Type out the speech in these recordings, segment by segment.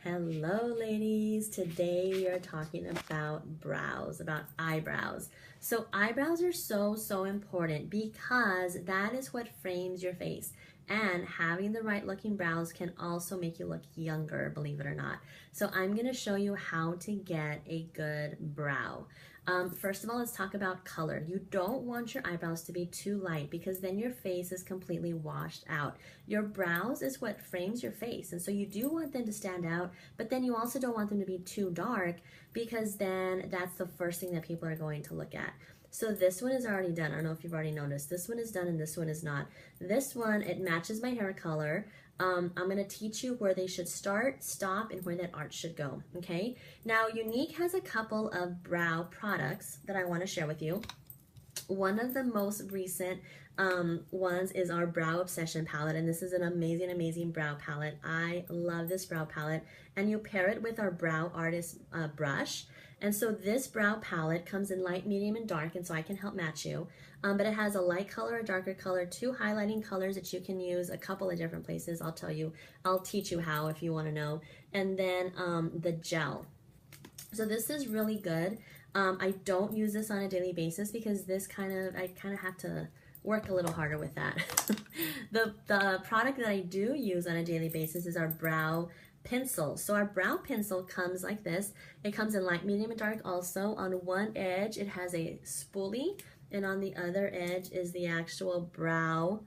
Hello ladies, today we are talking about brows, about eyebrows. So eyebrows are so important because that is what frames your face, and having the right looking brows can also make you look younger, believe it or not. So I'm going to show you how to get a good brow. First of all, let's talk about color. You don't want your eyebrows to be too light because then your face is completely washed out. Your brows is what frames your face, and so you do want them to stand out, but then you also don't want them to be too dark because then that's the first thing that people are going to look at. So this one is already done. I don't know if you've already noticed. This one is done and this one is not. This one, it matches my hair color. I'm going to teach you where they should start, stop, and where that arch should go, okay? Now, Unique has a couple of brow products that I want to share with you. One of the most recent ones is our Brow Obsession palette, and this is an amazing brow palette. I love this brow palette, and you pair it with our Brow Artist brush. And so this brow palette comes in light, medium, and dark, and so I can help match you. But it has a light color, a darker color, two highlighting colors that you can use a couple of different places. I'll teach you how if you want to know. And then the gel. So this is really good. I don't use this on a daily basis because I kind of have to work a little harder with that. The product that I do use on a daily basis is our brow pencil. So our brow pencil comes like this. It comes in light, medium, and dark also. On one edge, it has a spoolie, and on the other edge is the actual brow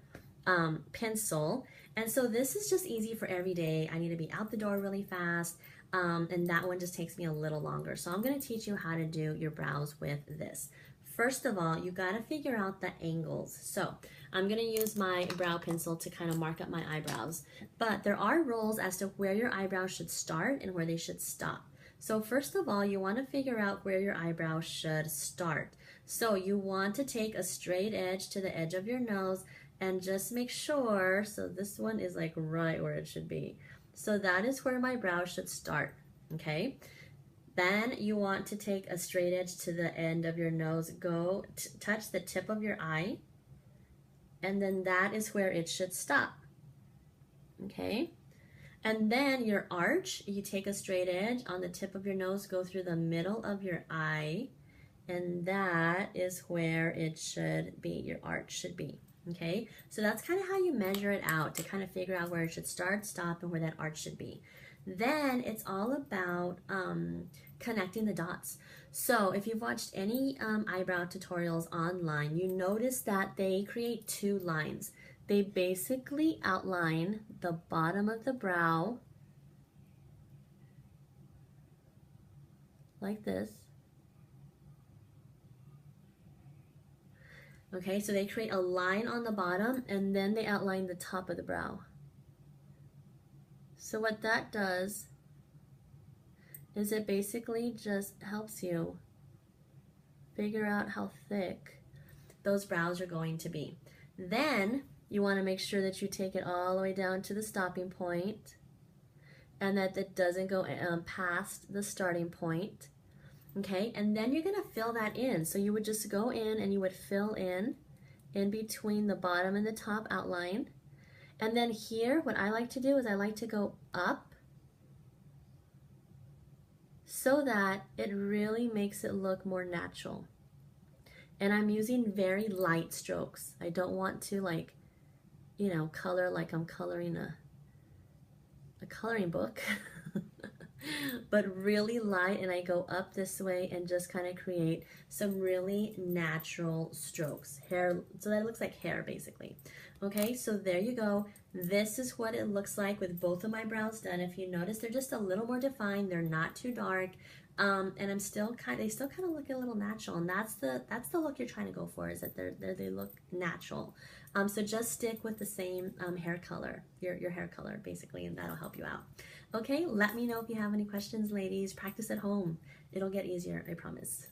pencil. And so this is just easy for every day. I need to be out the door really fast, and that one just takes me a little longer. So I'm going to teach you how to do your brows with this. First of all, you got to figure out the angles. So I'm going to use my brow pencil to kind of mark up my eyebrows. But there are rules as to where your eyebrows should start and where they should stop. So first of all, you want to figure out where your eyebrows should start. So you want to take a straight edge to the edge of your nose and just make sure, so this one is like right where it should be. So that is where my brow should start, okay? Then you want to take a straight edge to the end of your nose, go touch the tip of your eye, and then that is where it should stop, okay? And then your arch, you take a straight edge on the tip of your nose, go through the middle of your eye, and that is where it should be, your arch should be, okay? So that's kind of how you measure it out to kind of figure out where it should start, stop, and where that arch should be. Then it's all about connecting the dots. So if you've watched any eyebrow tutorials online, you notice that they create two lines. They basically outline the bottom of the brow like this. Okay, so they create a line on the bottom and then they outline the top of the brow. So what that does is it basically just helps you figure out how thick those brows are going to be. Then you want to make sure that you take it all the way down to the stopping point and that it doesn't go past the starting point. Okay, and then you're going to fill that in. So you would just go in and you would fill in between the bottom and the top outline. And then here, what I like to do is I like to go up so that it really makes it look more natural. And I'm using very light strokes. I don't want to color like I'm coloring a coloring book, but really light, and I go up this way and just kind of create some really natural strokes. Hair, so that looks like hair basically. Okay, so there you go. This is what it looks like with both of my brows done. If you notice, they're just a little more defined. They're not too dark, and they still kind of look a little natural. And that's the look you're trying to go for, is that they look natural. So just stick with the same hair color, your hair color basically, and that'll help you out. Okay, let me know if you have any questions, ladies. Practice at home. It'll get easier, I promise.